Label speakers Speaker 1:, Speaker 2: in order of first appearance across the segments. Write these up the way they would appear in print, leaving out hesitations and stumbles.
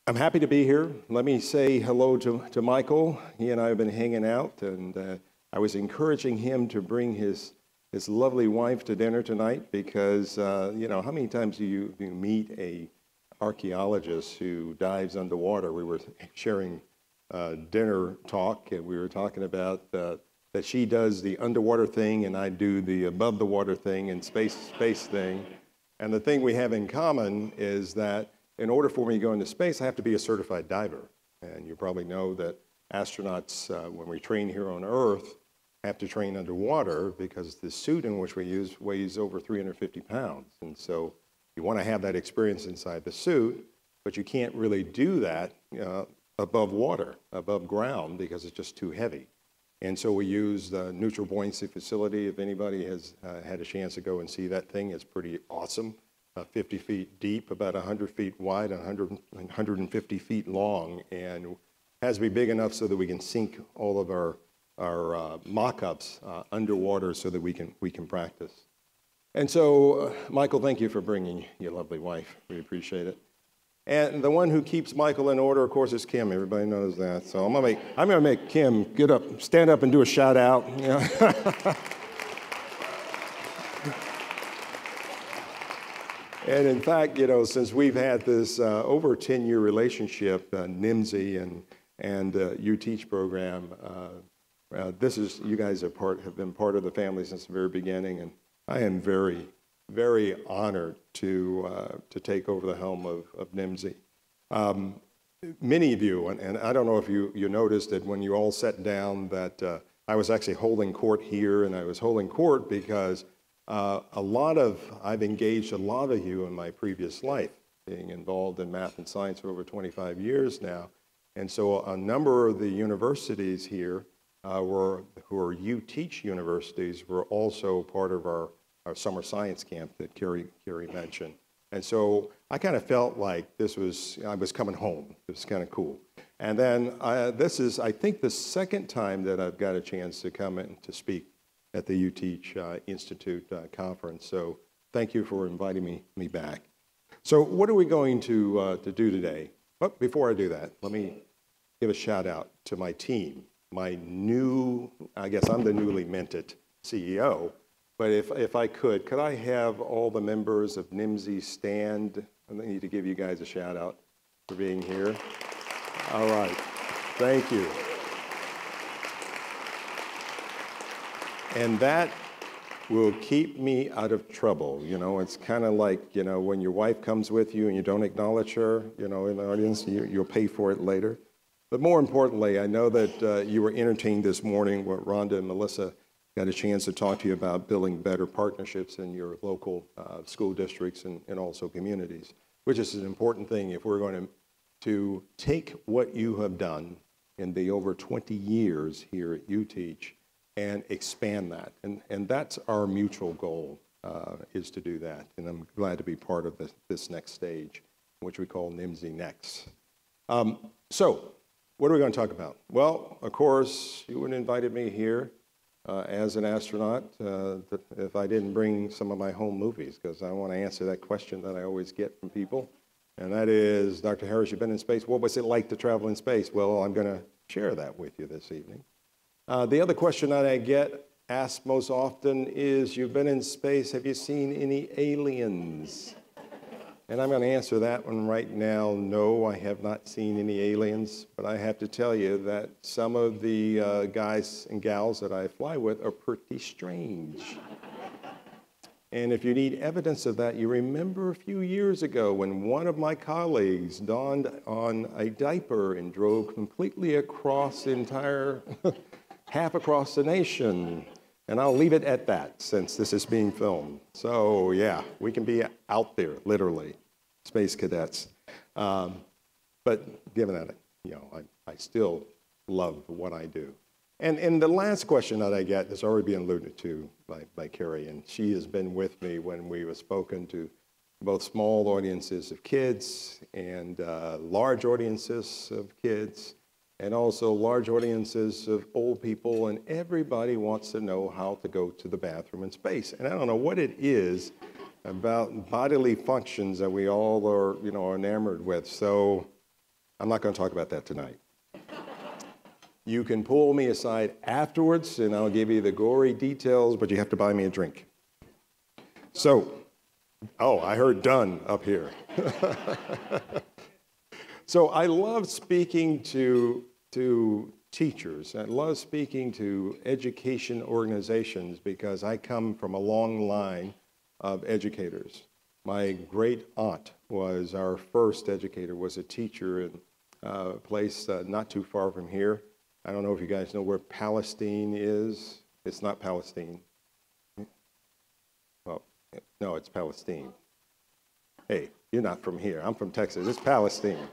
Speaker 1: I'm happy to be here. Let me say hello to Michael. He and I have been hanging out, and I was encouraging him to bring his lovely wife to dinner tonight because, how many times do you meet a archaeologist who dives underwater? We were sharing dinner talk, and we were talking about that she does the underwater thing, and I do the above the water thing and space thing. And the thing we have in common is that in order for me to go into space, I have to be a certified diver. And you probably know that astronauts, when we train here on Earth, have to train underwater because the suit in which we use weighs over 350 pounds. And so you want to have that experience inside the suit, but you can't really do that above water, above ground, because it's just too heavy. And so we use the neutral buoyancy facility. If anybody has had a chance to go and see that thing, it's pretty awesome. 50 feet deep, about 100 feet wide, 150 feet long, and has to be big enough so that we can sink all of our mock-ups underwater so that we can practice. And so, Michael, thank you for bringing your lovely wife. We appreciate it. And the one who keeps Michael in order, of course, is Kim. Everybody knows that. So I'm gonna make Kim get up, stand up, and do a shout out. You know? And in fact, since we've had this over 10-year relationship, NIMSY and UTeach program, you guys have been part of the family since the very beginning, and I am very, very honored to take over the helm of NIMSY. Many of you, and I don't know if you noticed that when you all sat down that I was actually holding court here, and I was holding court because I've engaged a lot of you in my previous life, being involved in math and science for over 25 years now. And so a number of the universities here who are UTeach universities were also part of our summer science camp that Carrie mentioned. And so I kind of felt like I was coming home. It was kind of cool. And then this is, I think, the second time that I've got a chance to come in to speak at the UTeach Institute conference. So thank you for inviting me back. So what are we going to do today? But before I do that, let me give a shout out to my team. I guess I'm the newly minted CEO, but if I could I have all the members of NIMSY stand? I need to give you guys a shout out for being here. All right, thank you. And that will keep me out of trouble. It's kind of like, when your wife comes with you and you don't acknowledge her, in the audience, you'll pay for it later. But more importantly, I know that you were entertained this morning where Rhonda and Melissa got a chance to talk to you about building better partnerships in your local school districts and also communities, which is an important thing if we're going to take what you have done in the over 20 years here at UTeach and expand that. And that's our mutual goal, is to do that. And I'm glad to be part of this next stage, which we call NIMSY Next. So what are we going to talk about? Well, of course, you wouldn't have invited me here as an astronaut if I didn't bring some of my home movies, because I want to answer that question that I always get from people. And that is, Dr. Harris, you've been in space. What was it like to travel in space? Well, I'm going to share that with you this evening. The other question that I get asked most often is, you've been in space, have you seen any aliens? And I'm going to answer that one right now. No, I have not seen any aliens, but I have to tell you that some of the guys and gals that I fly with are pretty strange. And if you need evidence of that, you remember a few years ago when one of my colleagues donned on a diaper and drove completely across the entire half across the nation. And I'll leave it at that since this is being filmed. So yeah, we can be out there, literally, space cadets. But given that, I still love what I do. And the last question that I get has already been alluded to by Carrie, and she has been with me when we have spoken to both small audiences of kids and large audiences of kids, and also large audiences of old people, and everybody wants to know how to go to the bathroom in space. And I don't know what it is about bodily functions that we all are, enamored with. So I'm not going to talk about that tonight. You can pull me aside afterwards, and I'll give you the gory details, but you have to buy me a drink. So, oh, I heard done up here. So I love speaking to teachers. I love speaking to education organizations because I come from a long line of educators. My great aunt was our first educator, was a teacher in a place not too far from here. I don't know if you guys know where Palestine is. It's not Palestine. Well, no, it's Palestine. Hey, you're not from here. I'm from Texas. It's Palestine.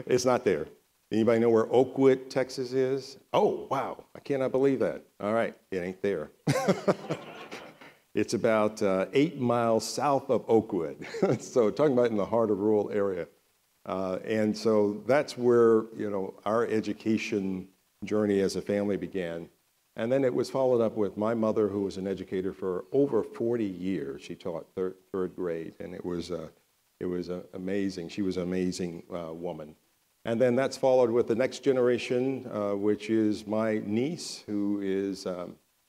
Speaker 1: It's not there. Anybody know where Oakwood, Texas is? Oh, wow. I cannot believe that. All right. It ain't there. It's about 8 miles south of Oakwood. So talking about in the heart of rural area. And so that's where, our education journey as a family began. And then it was followed up with my mother, who was an educator for over 40 years. She taught third grade, and it was amazing. She was an amazing woman. And then that's followed with the next generation, which is my niece, who is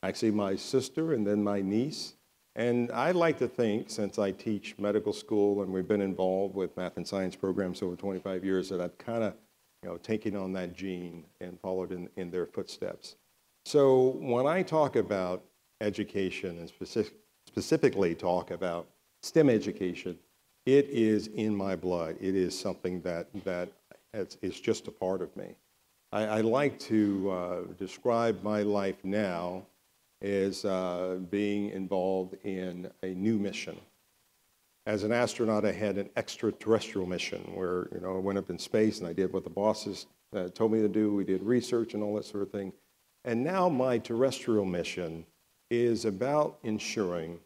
Speaker 1: actually my sister, and then my niece. And I like to think, since I teach medical school and we've been involved with math and science programs over 25 years, that I've kind of, taken on that gene and followed in their footsteps. So when I talk about education and specifically talk about STEM education, it is in my blood. It is something that is just a part of me. I like to describe my life now as being involved in a new mission. As an astronaut, I had an extraterrestrial mission where I went up in space and I did what the bosses told me to do. We did research and all that sort of thing. And now my terrestrial mission is about ensuring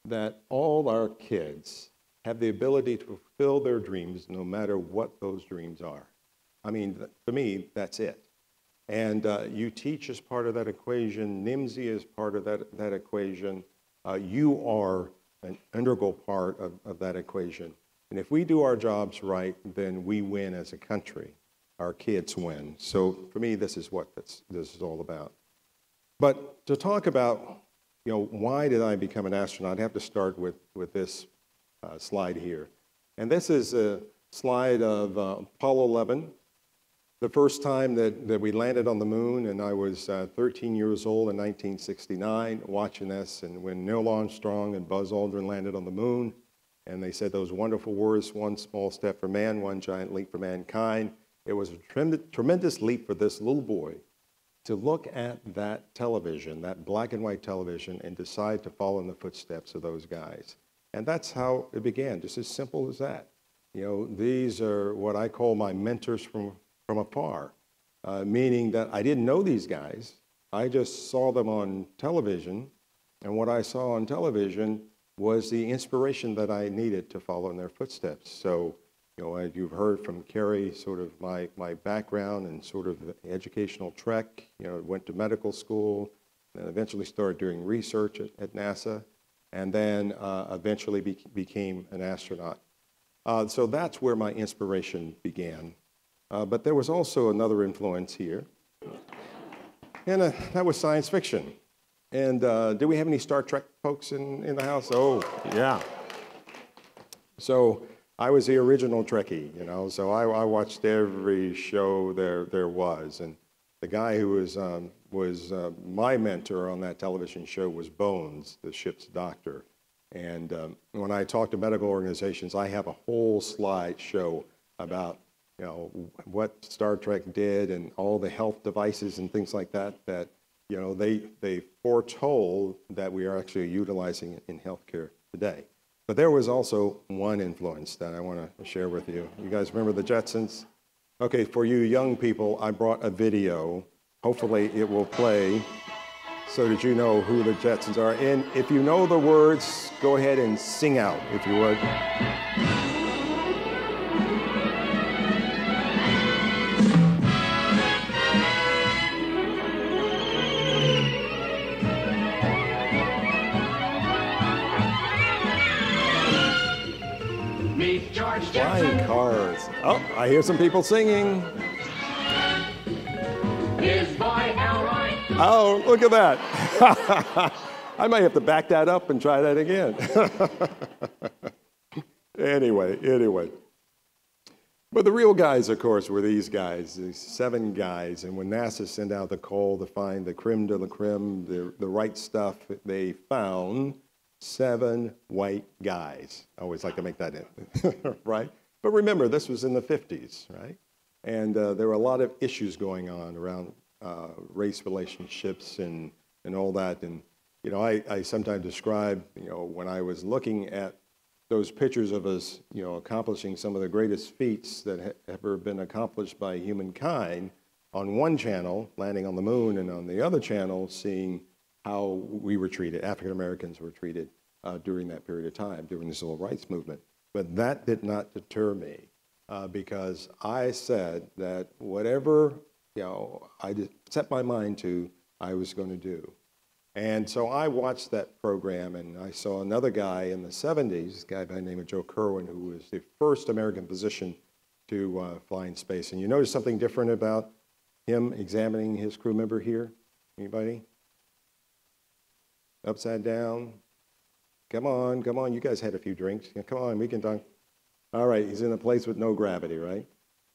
Speaker 1: that all our kids have the ability to fulfill their dreams no matter what those dreams are. I mean, for me, that's it. And UTeach is part of that equation. NIMSY is part of that equation. You are an integral part of that equation. And if we do our jobs right, then we win as a country. Our kids win. So for me, this is what this is all about. But to talk about, why did I become an astronaut, I have to start with this slide here. And this is a slide of Apollo 11, the first time that we landed on the moon, and I was 13 years old in 1969 watching this, and when Neil Armstrong and Buzz Aldrin landed on the moon, and they said those wonderful words, one small step for man, one giant leap for mankind. It was a tremendous leap for this little boy to look at that television, that black and white television, and decide to follow in the footsteps of those guys. And that's how it began, just as simple as that. These are what I call my mentors from afar, meaning that I didn't know these guys. I just saw them on television, and what I saw on television was the inspiration that I needed to follow in their footsteps. So, as you've heard from Carrie, sort of my background and sort of the educational trek, went to medical school, and eventually started doing research at NASA, and then eventually became an astronaut. So that's where my inspiration began. But there was also another influence here, and that was science fiction. And do we have any Star Trek folks in the house? Oh, yeah. So I was the original Trekkie, so I watched every show there was. And the guy who was my mentor on that television show was Bones, the ship's doctor. And when I talk to medical organizations, I have a whole slideshow about what Star Trek did and all the health devices and things like that they foretold that we are actually utilizing in healthcare today. But there was also one influence that I want to share with you. You guys remember the Jetsons? Okay, for you young people, I brought a video. Hopefully it will play so that you know who the Jetsons are. And if you know the words, go ahead and sing out, if you would.
Speaker 2: Meet George
Speaker 1: Flying cars. Oh, I hear some people singing.
Speaker 2: His boy Elroy.
Speaker 1: Oh, look at that. I might have to back that up and try that again. Anyway. But the real guys, of course, were these guys, these 7 guys. And when NASA sent out the call to find the creme de la creme, the right stuff, they found 7 white guys. I always like to make that in, right? But remember, this was in the 50s, right? And there were a lot of issues going on around race relationships and all that. And, you know, I sometimes describe, you know, when I was looking at those pictures of us, you know, accomplishing some of the greatest feats that have ever been accomplished by humankind on one channel, landing on the moon, and on the other channel, seeing how we were treated, African Americans were treated during that period of time, during the civil rights movement. But that did not deter me because I said that whatever, you know, I set my mind to, I was going to do. And so I watched that program, and I saw another guy in the 70s, a guy by the name of Joe Kerwin, who was the first American physician to fly in space. And you notice something different about him examining his crew member here? Anybody? Upside down? Come on, you guys had a few drinks. Come on, we can talk. All right, he's in a place with no gravity, right?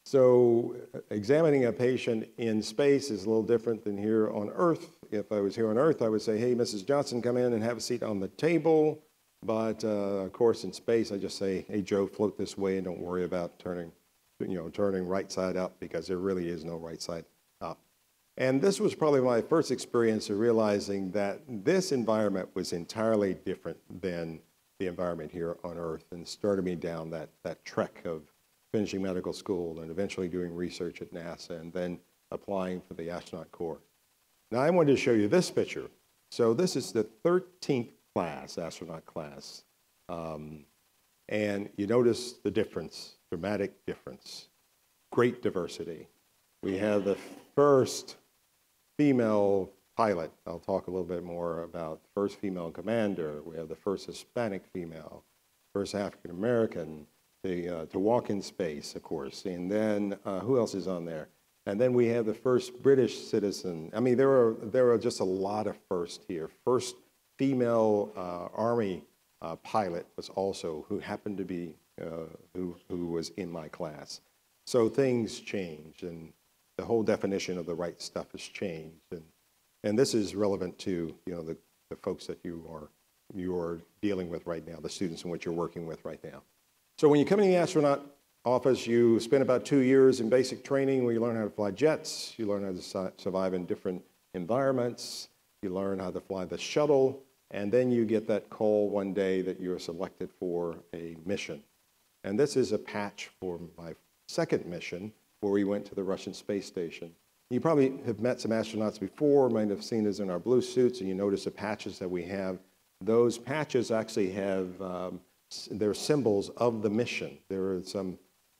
Speaker 1: So examining a patient in space is a little different than here on Earth. If I was here on Earth, I would say, hey, Mrs. Johnson, come in and have a seat on the table. But of course, in space, I just say, hey, Joe, float this way and don't worry about turning right side up, because there really is no right side up. And this was probably my first experience of realizing that this environment was entirely different than the environment here on Earth, and started me down that trek of finishing medical school and eventually doing research at NASA and then applying for the astronaut corps. Now I wanted to show you this picture. So this is the 13th class, astronaut class. And you notice the difference, dramatic difference, great diversity. We have the first female pilot. I'll talk a little bit more about the first female commander. We have the first Hispanic female, first African American, to walk in space, of course. And then who else is on there? And then we have the first British citizen. I mean, there are just a lot of firsts here. First female Army pilot was also, who happened to be, who was in my class. So things change, and the whole definition of the right stuff has changed. And this is relevant to, you know, the folks that you are dealing with right now, the students in which you're working with right now. So when you come in the astronaut office, you spend about 2 years in basic training where you learn how to fly jets, you learn how to survive in different environments, you learn how to fly the shuttle, and then you get that call one day that you're selected for a mission. And this is a patch for my second mission, where we went to the Russian space station. You probably have met some astronauts before, might have seen us in our blue suits, and you notice the patches that we have. Those patches actually have they're symbols of the mission. There is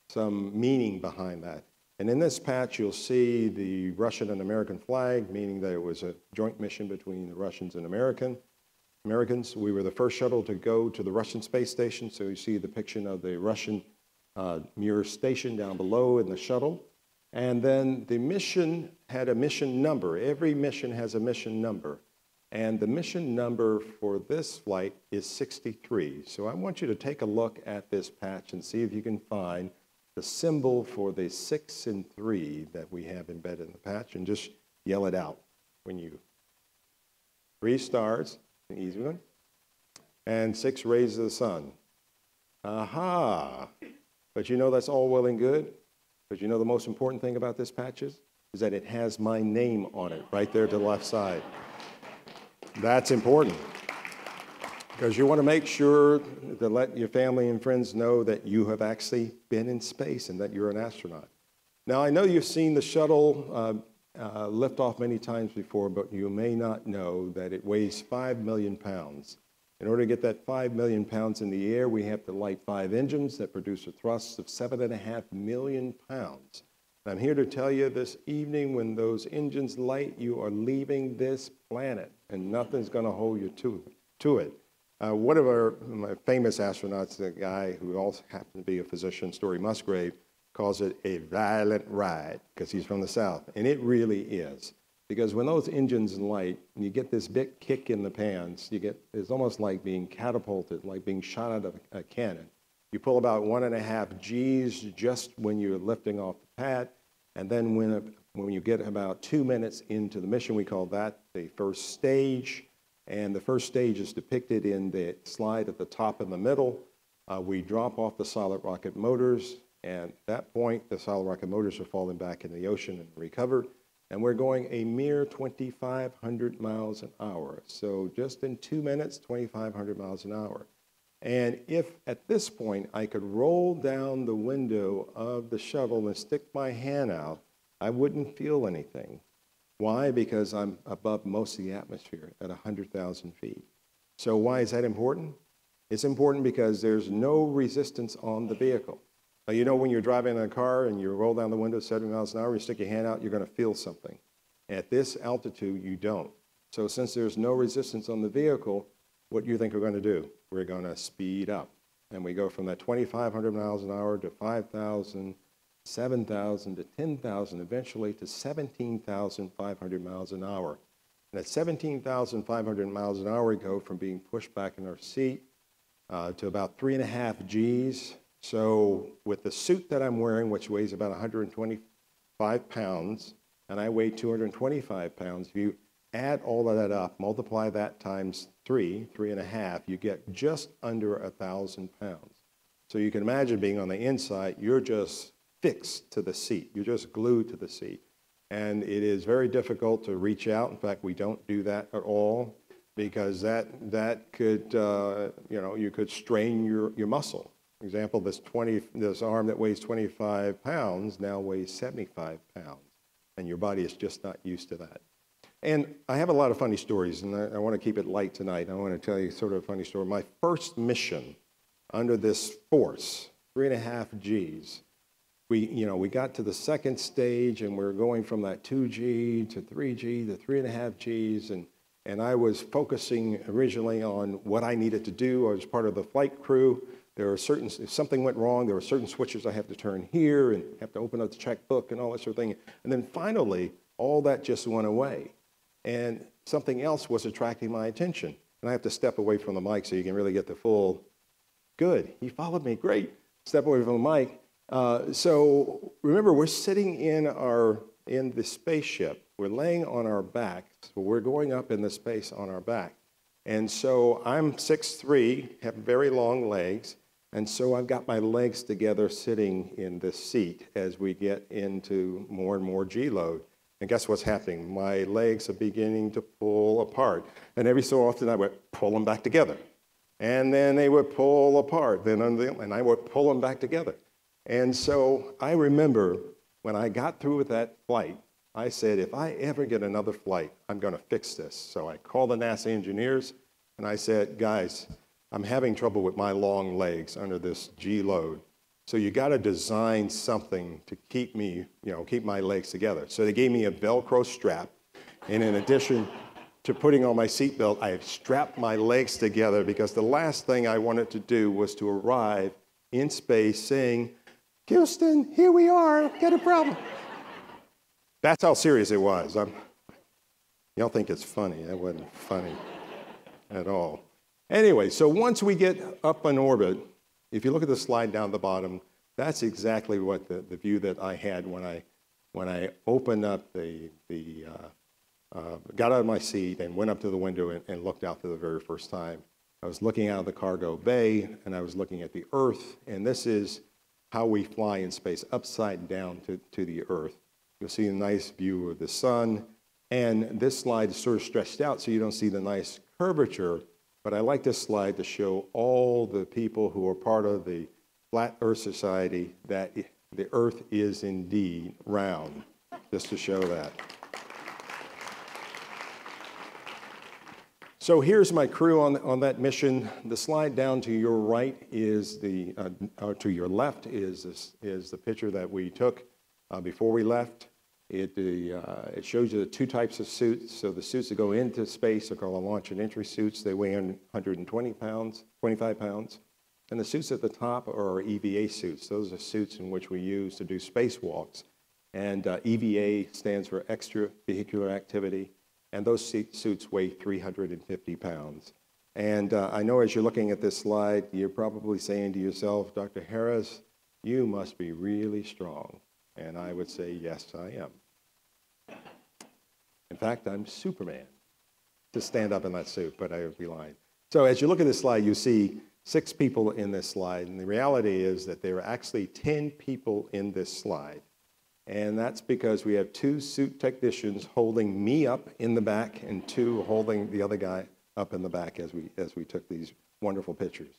Speaker 1: some meaning behind that. And in this patch, you'll see the Russian and American flag, meaning that it was a joint mission between the Russians and Americans. We were the first shuttle to go to the Russian space station, so you see the depiction of the Russian Mir station down below in the shuttle. And then the mission had a mission number. Every mission has a mission number. And the mission number for this flight is 63. So I want you to take a look at this patch and see if you can find the symbol for the 6 and 3 that we have embedded in the patch, and just yell it out when you. 3 stars, an easy one, and 6 rays of the sun. Aha! But you know that's all well and good. But you know the most important thing about this patch is that it has my name on it right there to the left side. That's important, because you want to make sure to let your family and friends know that you have actually been in space and that you're an astronaut. Now, I know you've seen the shuttle lift off many times before, but you may not know that it weighs 5 million pounds. In order to get that 5 million pounds in the air, we have to light 5 engines that produce a thrust of 7.5 million pounds. I'm here to tell you this evening, when those engines light, you are leaving this planet, and nothing's going to hold you to it. One of my famous astronauts, the guy who also happened to be a physician, Story Musgrave, calls it a violent ride because he's from the South. And it really is. Because when those engines light and you get this big kick in the pants, it's almost like being catapulted, like being shot out of a cannon. You pull about 1.5 Gs just when you're lifting off the pad. And then when you get about 2 minutes into the mission, we call that the first stage. And the first stage is depicted in the slide at the top in the middle. We drop off the solid rocket motors. And at that point, the solid rocket motors are falling back in the ocean and recovered. And we're going a mere 2,500 miles an hour. So just in 2 minutes, 2,500 miles an hour. And if at this point I could roll down the window of the shuttle and stick my hand out, I wouldn't feel anything. Why? Because I'm above most of the atmosphere at 100,000 feet. So why is that important? It's important because there's no resistance on the vehicle. Now, you know when you're driving in a car and you roll down the window 70 miles an hour, you stick your hand out, you're going to feel something. At this altitude, you don't. So since there's no resistance on the vehicle, what do you think we're going to do? We're going to speed up. And we go from that 2,500 miles an hour to 5,000, 7,000 to 10,000, eventually to 17,500 miles an hour. And at 17,500 miles an hour, we go from being pushed back in our seat to about 3.5 Gs. So with the suit that I'm wearing, which weighs about 125 pounds, and I weigh 225 pounds, if you add all of that up, multiply that times 3.5, you get just under 1,000 pounds. So you can imagine being on the inside, you're just fixed to the seat. You're just glued to the seat. And it is very difficult to reach out. In fact, we don't do that at all because that could, you could strain your muscle. For example, this arm that weighs 25 pounds now weighs 75 pounds. And your body is just not used to that. And I have a lot of funny stories, and I want to keep it light tonight. I want to tell you sort of a funny story. My first mission under this force, 3.5 Gs, we got to the second stage, and we were going from that 2G to 3G to 3.5 Gs, and I was focusing originally on what I needed to do. I was part of the flight crew. There are if something went wrong, there were certain switches I have to turn here and have to open up the checkbook and all that sort of thing. And then finally, all that just went away. And something else was attracting my attention. And I have to step away from the mic so you can really get the full, good, he followed me, great. Step away from the mic. So remember, we're sitting in the spaceship. We're laying on our backs. So we're going up in the space on our back. And so I'm 6'3", have very long legs. And so I've got my legs together sitting in this seat as we get into more and more G-load. And guess what's happening? My legs are beginning to pull apart. And every so often I would pull them back together. And then they would pull apart. And I would pull them back together. And so I remember when I got through with that flight, I said, if I ever get another flight, I'm going to fix this. So I called the NASA engineers and I said, guys, I'm having trouble with my long legs under this G load. So you got to design something to keep me, keep my legs together. So they gave me a Velcro strap. And in addition to putting on my seatbelt, I strapped my legs together because the last thing I wanted to do was to arrive in space saying, Houston, here we are, got a problem. That's how serious it was. Y'all think it's funny. That wasn't funny at all. Anyway, so once we get up in orbit, if you look at the slide down the bottom, that's exactly what the view that I had when I opened up got out of my seat and went up to the window and looked out for the very first time. I was looking out of the cargo bay, and I was looking at the Earth, and this is how we fly in space, upside down to the Earth. You'll see a nice view of the sun, and this slide is sort of stretched out so you don't see the nice curvature, but I like this slide to show all the people who are part of the Flat Earth Society that the Earth is indeed round, just to show that. So here's my crew on that mission. The slide down to your right is to your left is the picture that we took before we left. It shows you the two types of suits. So the suits that go into space are called launch and entry suits. They weigh 120 pounds, 25 pounds. And the suits at the top are EVA suits. Those are suits in which we use to do spacewalks. And EVA stands for extravehicular activity. And those suits weigh 350 pounds. And I know as you're looking at this slide, you're probably saying to yourself, Dr. Harris, you must be really strong. And I would say, yes, I am. In fact, I'm Superman to stand up in that suit, but I would be lying. So as you look at this slide, you see 6 people in this slide. And the reality is that there are actually 10 people in this slide. And that's because we have 2 suit technicians holding me up in the back and 2 holding the other guy up in the back as we took these wonderful pictures.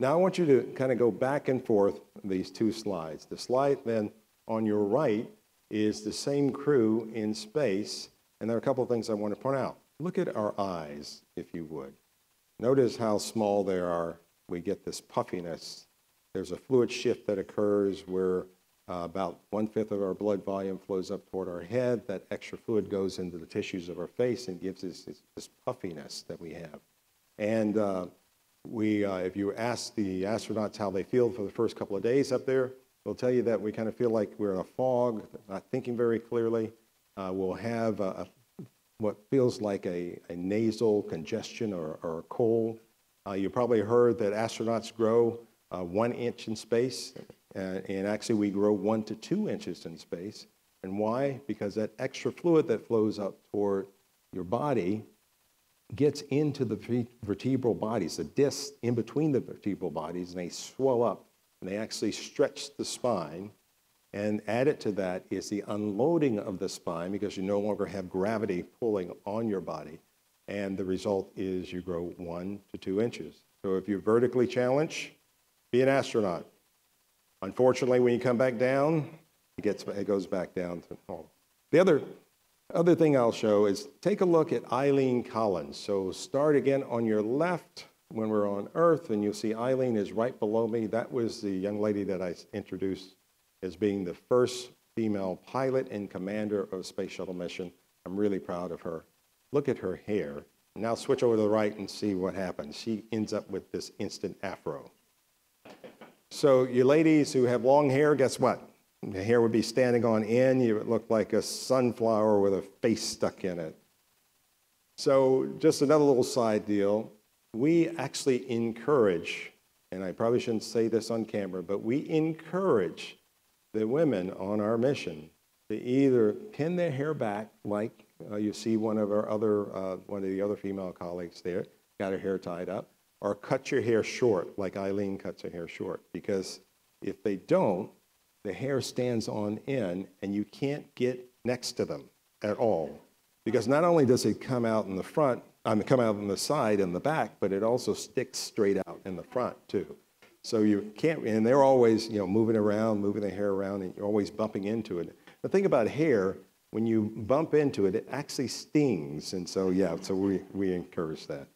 Speaker 1: Now I want you to kind of go back and forth these 2 slides. The slide then on your right is the same crew in space, and there are a couple of things I want to point out. Look at our eyes, if you would. Notice how small they are. We get this puffiness. There's a fluid shift that occurs where about 1/5 of our blood volume flows up toward our head. That extra fluid goes into the tissues of our face and gives us this puffiness that we have. And if you ask the astronauts how they feel for the first couple of days up there, they'll tell you that we kind of feel like we're in a fog, not thinking very clearly. We'll have what feels like a nasal congestion or a cold. You probably heard that astronauts grow 1 inch in space, and actually we grow 1 to 2 inches in space. And why? Because that extra fluid that flows up toward your body gets into the vertebral bodies, the discs in between the vertebral bodies, and they swell up, and they actually stretch the spine. And added to that is the unloading of the spine because you no longer have gravity pulling on your body. And the result is you grow 1 to 2 inches. So if you're vertically challenged, be an astronaut. Unfortunately, when you come back down, it goes back down to normal. The other thing I'll show is take a look at Eileen Collins. So start again on your left when we're on Earth, and you'll see Eileen is right below me. That was the young lady that I introduced as being the first female pilot and commander of a space shuttle mission. I'm really proud of her. Look at her hair. Now switch over to the right and see what happens. She ends up with this instant afro. So you ladies who have long hair, guess what? The hair would be standing on end. You would look like a sunflower with a face stuck in it. So just another little side deal. We actually encourage, and I probably shouldn't say this on camera, but we encourage the women on our mission to either pin their hair back, like you see one of the other female colleagues there, got her hair tied up, or cut your hair short, like Eileen cuts her hair short. Because if they don't, the hair stands on end, and you can't get next to them at all. Because not only does it come out in the front, come out on the side and the back, but it also sticks straight out in the front too. So you can't, and they're always, moving around, moving the hair around, and you're always bumping into it. The thing about hair, when you bump into it, it actually stings. And so, so we encourage that.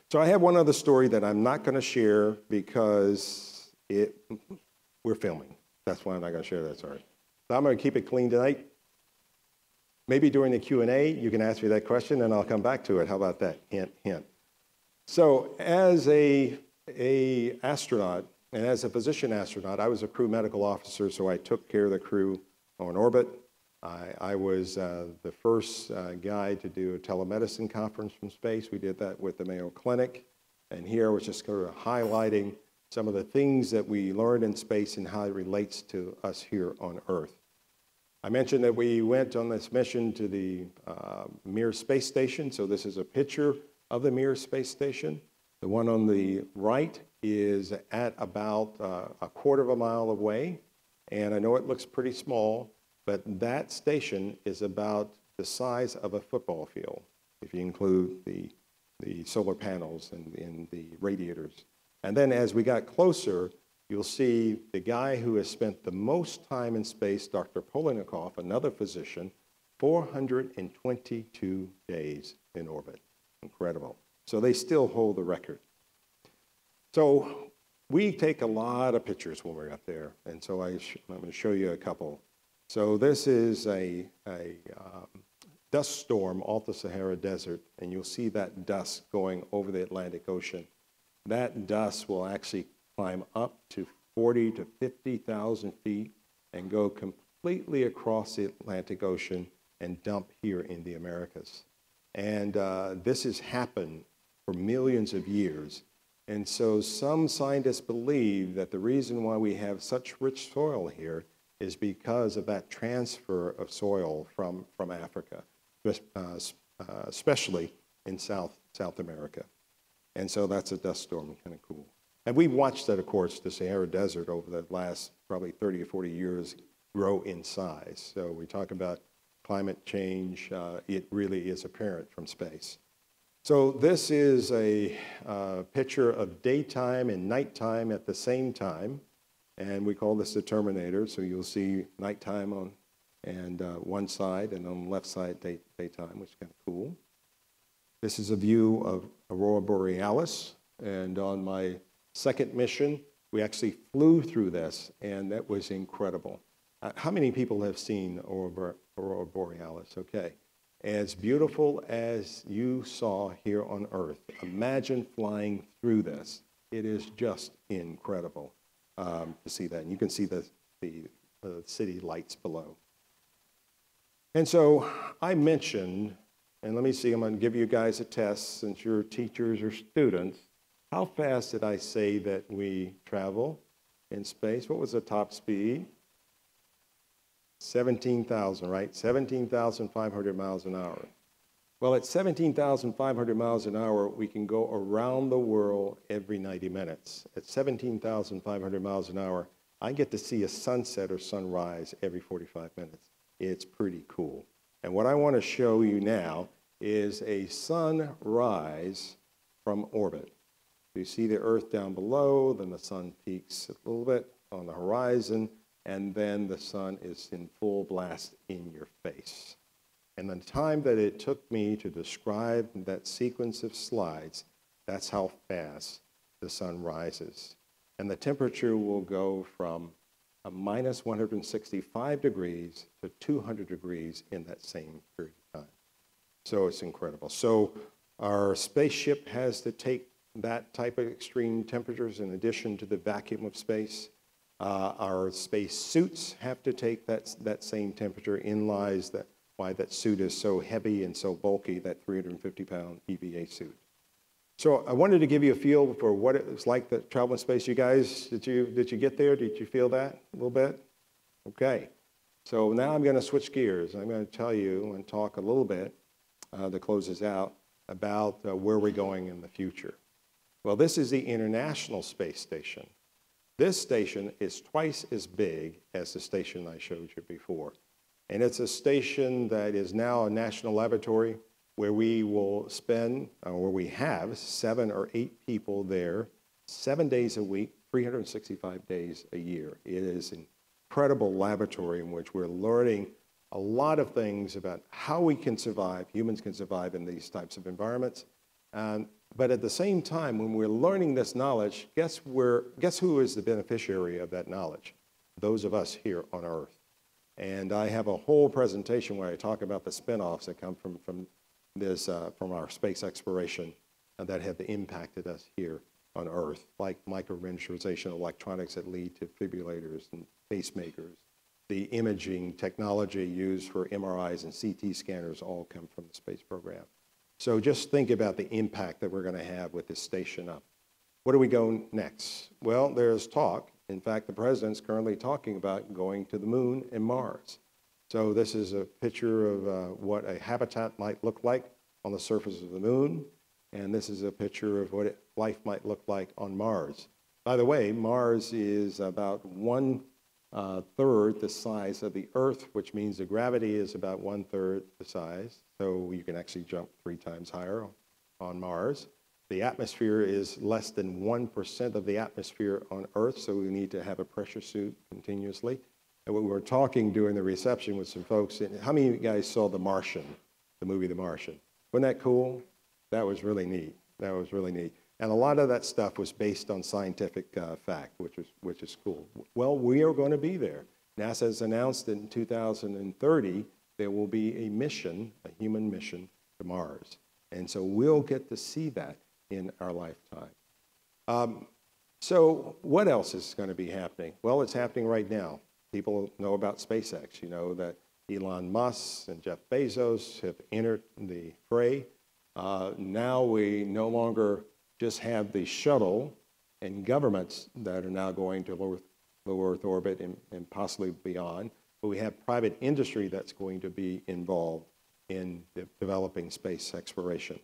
Speaker 1: So I have one other story that I'm not going to share because we're filming. That's why I'm not going to share that story. So I'm going to keep it clean tonight. Maybe during the Q&A, you can ask me that question, and I'll come back to it. How about that? Hint, hint. So as a astronaut, and as a physician astronaut, I was a crew medical officer, so I took care of the crew on orbit. I was the first guy to do a telemedicine conference from space. We did that with the Mayo Clinic. And here I was just sort of highlighting some of the things that we learned in space and how it relates to us here on Earth. I mentioned that we went on this mission to the Mir space station. So this is a picture of the Mir space station. The one on the right is at about a 1/4 mile away. And I know it looks pretty small, but that station is about the size of a football field, if you include the solar panels and the radiators. And then as we got closer, you'll see the guy who has spent the most time in space, Dr. Polonikoff, another physician, 422 days in orbit. Incredible. So they still hold the record. So we take a lot of pictures when we're up there, and so I'm going to show you a couple. So this is a dust storm off the Sahara Desert, and you'll see that dust going over the Atlantic Ocean. That dust will actually climb up to 40 to 50,000 feet and go completely across the Atlantic Ocean and dump here in the Americas. And this has happened for millions of years. And so some scientists believe that the reason why we have such rich soil here is because of that transfer of soil from Africa, especially in South America. And so that's a dust storm, kind of cool. And we've watched that, of course, the Sahara Desert over the last probably 30 or 40 years grow in size. So we talk about climate change, it really is apparent from space. So this is a picture of daytime and nighttime at the same time, and we call this the Terminator. So you'll see nighttime on one side, and on the left side daytime, which is kind of cool. This is a view of Aurora Borealis, and on my second mission, we actually flew through this, and that was incredible. How many people have seen Aurora Borealis? Okay. As beautiful as you saw here on Earth, imagine flying through this. It is just incredible to see that. And you can see the city lights below. And so I mentioned, and let me see, I'm going to give you guys a test since you're teachers or students. How fast did I say that we travel in space? What was the top speed? 17,000, right? 17,500 miles an hour. Well, at 17,500 miles an hour, we can go around the world every 90 minutes. At 17,500 miles an hour, I get to see a sunset or sunrise every 45 minutes. It's pretty cool. And what I want to show you now is a sunrise from orbit. You see the Earth down below, then the sun peaks a little bit on the horizon, and then the sun is in full blast in your face. And the time that it took me to describe that sequence of slides, that's how fast the sun rises. And the temperature will go from a minus 165 degrees to 200 degrees in that same period of time. So it's incredible. So our spaceship has to take that type of extreme temperatures in addition to the vacuum of space. Our space suits have to take that same temperature. In lies why that suit is so heavy and so bulky, that 350-pound EVA suit. So I wanted to give you a feel for what it was like to travel in space. You guys, did you get there? Did you feel that a little bit? Okay. So now I'm going to switch gears. I'm going to tell you and talk a little bit to close this out about where we're going in the future. Well, this is the International Space Station. This station is twice as big as the station I showed you before. And it's a station that is now a national laboratory where we will spend, where we have 7 or 8 people there, 7 days a week, 365 days a year. It is an incredible laboratory in which we're learning a lot of things about how we can survive, humans can survive in these types of environments. But at the same time, when we're learning this knowledge, guess who is the beneficiary of that knowledge? Those of us here on Earth. And I have a whole presentation where I talk about the spin-offs that come from our space exploration that have impacted us here on Earth, like micro-miniaturization of electronics that lead to defibrillators and pacemakers. The imaging technology used for MRIs and CT scanners all come from the space program. So just think about the impact that we're going to have with this station up. Where do we go next? Well, there's talk. In fact, the president's currently talking about going to the moon and Mars. So this is a picture of what a habitat might look like on the surface of the moon. And this is a picture of what life might look like on Mars. By the way, Mars is about 1/3 the size of the Earth, which means the gravity is about 1/3 the size. So you can actually jump 3 times higher on Mars. The atmosphere is less than 1% of the atmosphere on Earth, so we need to have a pressure suit continuously. And we were talking during the reception with some folks. How many of you guys saw The Martian, the movie The Martian? Wasn't that cool? That was really neat. That was really neat. And a lot of that stuff was based on scientific fact, which is cool. Well, we are going to be there. NASA has announced that in 2030, there will be a mission, a human mission to Mars. And so we'll get to see that in our lifetime. So what else is going to be happening? Well, it's happening right now. People know about SpaceX. You know that Elon Musk and Jeff Bezos have entered the fray. Now we no longer just have the shuttle and governments that are now going to low Earth orbit and possibly beyond, but we have private industry that's going to be involved in developing space exploration.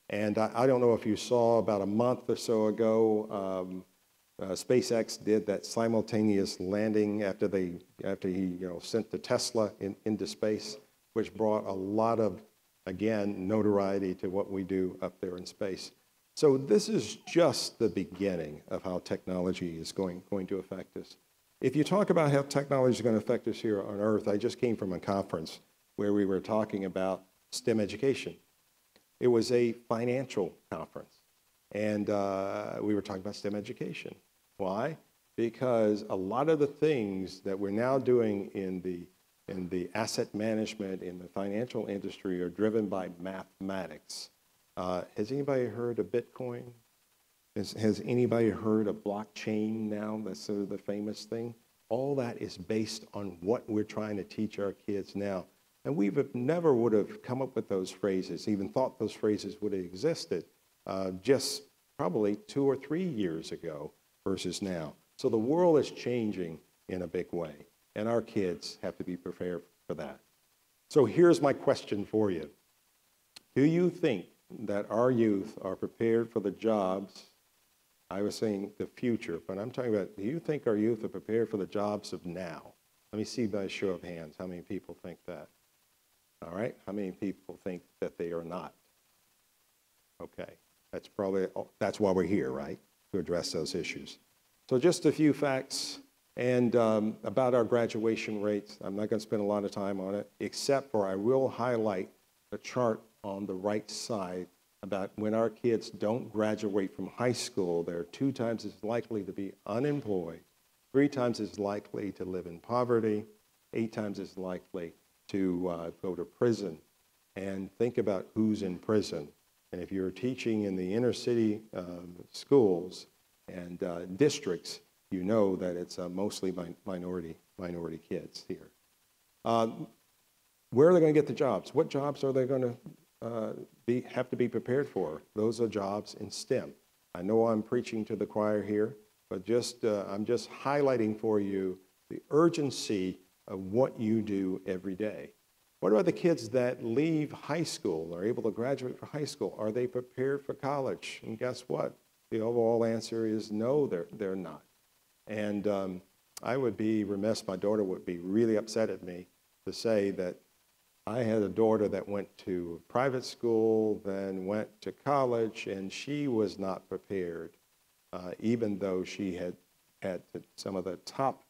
Speaker 1: And I don't know if you saw about a month or so ago, SpaceX did that simultaneous landing after he sent the Tesla into space, which brought a lot of, again, notoriety to what we do up there in space. So this is just the beginning of how technology is going to affect us. If you talk about how technology is going to affect us here on Earth, I just came from a conference where we were talking about STEM education. It was a financial conference, and we were talking about STEM education. Why? Because a lot of the things that we're now doing in the asset management, in the financial industry, are driven by mathematics. Has anybody heard of Bitcoin? Has anybody heard of blockchain now? That's sort of the famous thing. All that is based on what we're trying to teach our kids now. And we never would have come up with those phrases, even thought those phrases would have existed just probably 2 or 3 years ago versus now. So the world is changing in a big way, and our kids have to be prepared for that. So here's my question for you. Do you think that our youth are prepared for the jobs? I was saying the future, but I'm talking about, do you think our youth are prepared for the jobs of now? Let me see by a show of hands how many people think that. All right, how many people think that they are not? Okay, that's why we're here, right? To address those issues. So just a few facts and about our graduation rates. I'm not going to spend a lot of time on it, except for I will highlight the chart on the right side about when our kids don't graduate from high school, they're 2 times as likely to be unemployed, 3 times as likely to live in poverty, 8 times as likely to go to prison. And think about who's in prison. And if you're teaching in the inner city schools and districts, you know that it's mostly minority kids here. Where are they going to get the jobs? What jobs are they going to have to be prepared for? Those are jobs in STEM. I know I'm preaching to the choir here, but I'm just highlighting for you the urgency of what you do every day. What about the kids that leave high school, are able to graduate from high school? Are they prepared for college? And guess what? The overall answer is no, they're not. And I would be remiss, my daughter would be really upset at me to say that I had a daughter that went to private school, then went to college, and she was not prepared, even though she had some of the top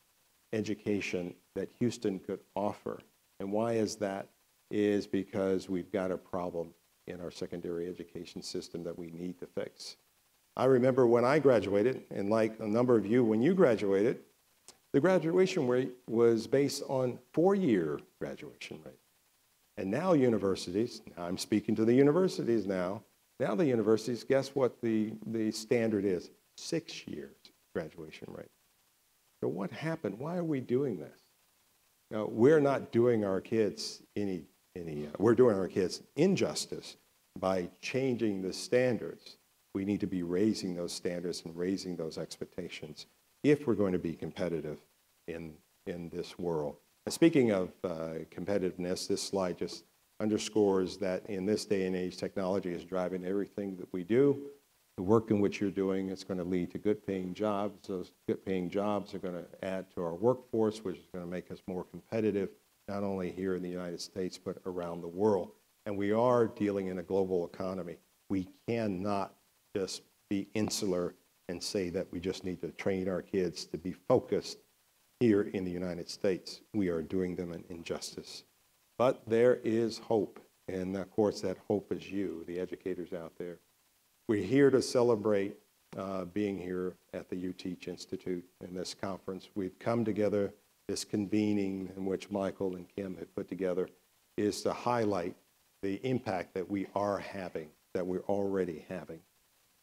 Speaker 1: education that Houston could offer. And why is that? Is because we've got a problem in our secondary education system that we need to fix. I remember when I graduated, and like a number of you, when you graduated, the graduation rate was based on 4-year graduation rate. And now universities, I'm speaking to the universities now the universities, guess what the standard is? 6 years graduation rate. So what happened? Why are we doing this? Now, we're not doing our kids we're doing our kids injustice by changing the standards. We need to be raising those standards and raising those expectations if we're going to be competitive in this world. And speaking of competitiveness, this slide just underscores that in this day and age, technology is driving everything that we do. The work in which you're doing is going to lead to good-paying jobs. Those good-paying jobs are going to add to our workforce, which is going to make us more competitive, not only here in the United States, but around the world. And we are dealing in a global economy. We cannot just be insular and say that we just need to train our kids to be focused here in the United States. We are doing them an injustice. But there is hope, and of course that hope is you, the educators out there. We're here to celebrate being here at the UTeach Institute in this conference. We've come together this convening in which Michael and Kim have put together is to highlight the impact that we are having, that we're already having.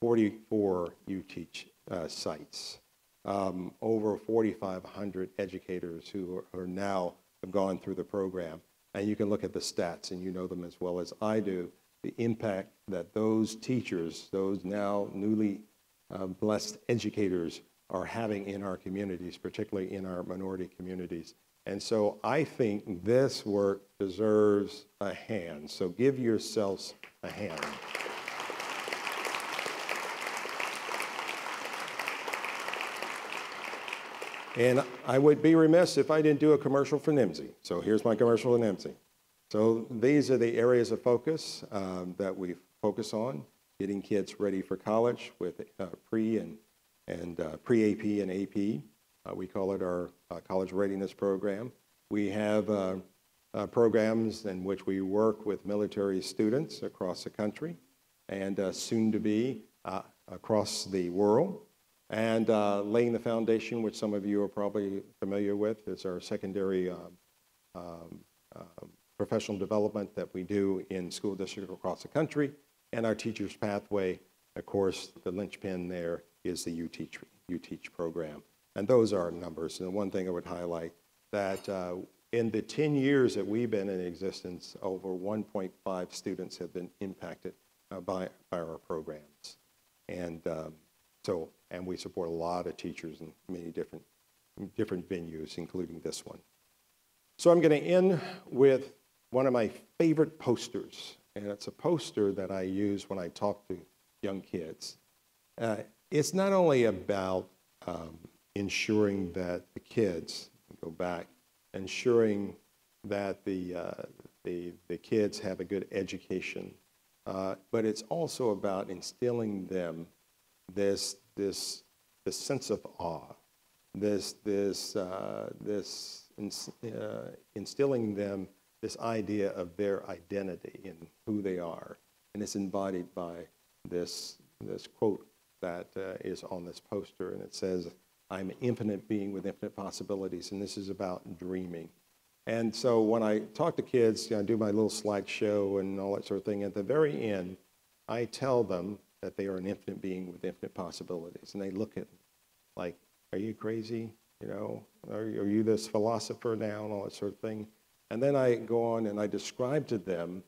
Speaker 1: 44 UTeach sites, over 4,500 educators who are now have gone through the program. And you can look at the stats, and you know them as well as I do, the impact that those teachers, those now newly blessed educators are having in our communities, particularly in our minority communities. And so I think this work deserves a hand. So give yourselves a hand. And I would be remiss if I didn't do a commercial for NIMSY. So here's my commercial for NIMSY. So these are the areas of focus that we focus on, getting kids ready for college with pre and pre-AP and AP. We call it our college readiness program. We have programs in which we work with military students across the country and soon to be across the world. And laying the foundation, which some of you are probably familiar with, is our secondary professional development that we do in school districts across the country. And our Teacher's Pathway, of course, the linchpin there is the UTeach program. And those are numbers. And the one thing I would highlight that in the 10 years that we've been in existence, over 1.5 students have been impacted by our programs. And and we support a lot of teachers in many different venues, including this one. So I'm going to end with one of my favorite posters, and it's a poster that I use when I talk to young kids. It's not only about ensuring that the kids go back, ensuring that the kids have a good education, but it's also about instilling them this sense of awe, instilling them this idea of their identity and who they are, and it's embodied by this quote that is on this poster, and it says, "I'm an infinite being with infinite possibilities," and this is about dreaming. And so when I talk to kids, I do my little slideshow and all that sort of thing. At the very end, I tell them that they are an infinite being with infinite possibilities. And they look at me like, "Are you crazy? You know, are you this philosopher now?" and all that sort of thing. And then I go on and I describe to them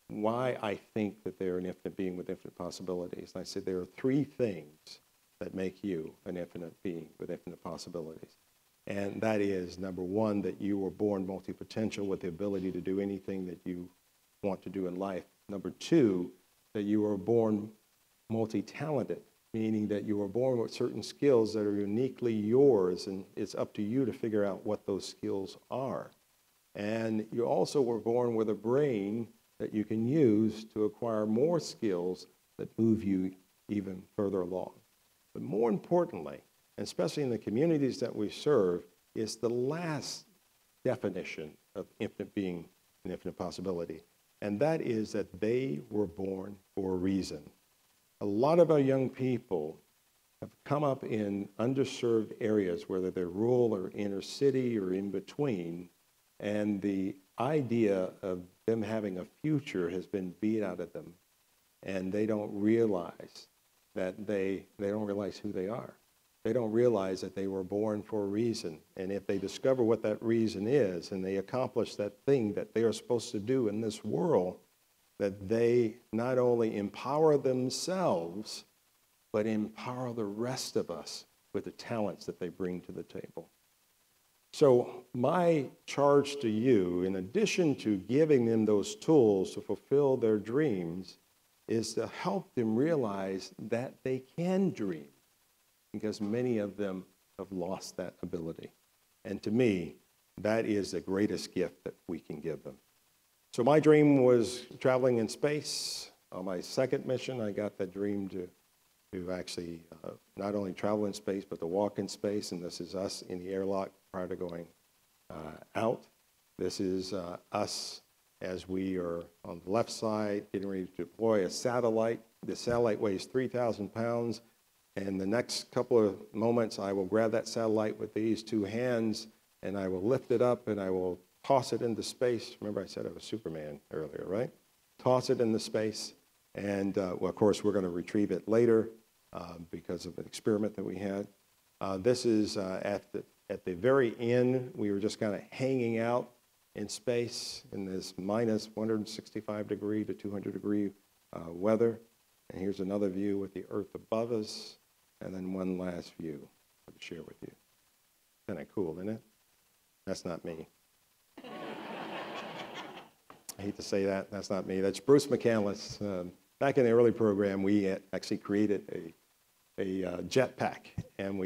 Speaker 1: why I think that they're an infinite being with infinite possibilities. And I said, there are 3 things that make you an infinite being with infinite possibilities. And that is, number 1, that you were born multi-potential with the ability to do anything that you want to do in life. Number 2, that you were born multi-talented, meaning that you were born with certain skills that are uniquely yours, and it's up to you to figure out what those skills are. And you also were born with a brain that you can use to acquire more skills that move you even further along. But more importantly, and especially in the communities that we serve, is the last definition of infinite being and infinite possibility, and that is that they were born for a reason. A lot of our young people have come up in underserved areas, whether they're rural or inner city or in between, and the idea of them having a future has been beat out of them, and they don't realize that they don't realize who they are. They don't realize that they were born for a reason, and if they discover what that reason is and they accomplish that thing that they are supposed to do in this world, that they not only empower themselves, but empower the rest of us with the talents that they bring to the table. So my charge to you, in addition to giving them those tools to fulfill their dreams, is to help them realize that they can dream, because many of them have lost that ability. And to me, that is the greatest gift that we can give them. So my dream was traveling in space. On my second mission, I got that dream to actually not only travel in space, but to walk in space. And this is us in the airlock prior to going out. This is us as we are on the left side getting ready to deploy a satellite. The satellite weighs 3,000 pounds. And the next couple of moments, I will grab that satellite with these 2 hands, and I will lift it up, and I will toss it into space. Remember I said I was Superman earlier, right? Toss it into space, and well, of course, we're going to retrieve it later because of an experiment that we had. This is at the very end. We were just kind of hanging out in space in this minus 165 degree to 200 degree weather. And here's another view with the Earth above us, and then one last view to share with you. Kind of cool, isn't it? That's not me. I hate to say that. That's not me. That's Bruce McCandless. Back in the early program, we actually created a jetpack, and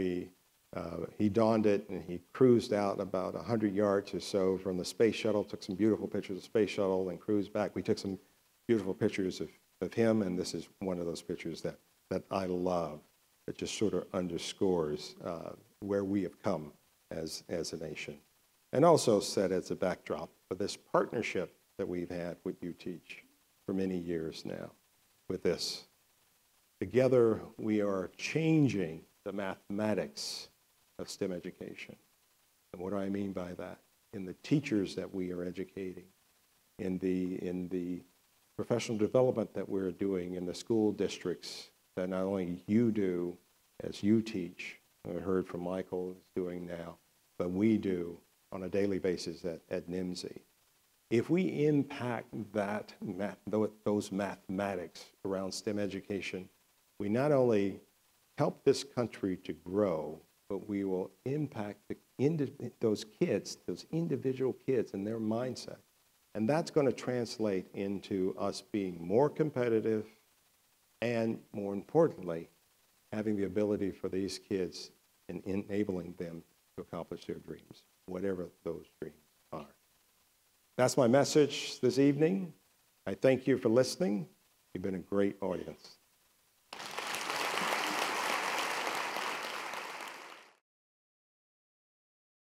Speaker 1: he donned it, and he cruised out about 100 yards or so from the space shuttle, took some beautiful pictures of the space shuttle, and cruised back. We took some beautiful pictures of him, and this is one of those pictures that I love, that just sort of underscores where we have come as a nation. And also set as a backdrop for this partnership that we've had with UTeach for many years now with this. Together, we are changing the mathematics of STEM education. And what do I mean by that? In the teachers that we are educating, in the professional development that we're doing in the school districts that not only you do as UTeach, I heard from Michael is doing now, but we do on a daily basis at NIMSY. If we impact those mathematics around STEM education, we not only help this country to grow, but we will impact those kids, those individual kids and their mindset. And that's going to translate into us being more competitive and, more importantly, having the ability for these kids and enabling them to accomplish their dreams, whatever those dreams are. That's my message this evening. I thank you for listening. You've been a great audience.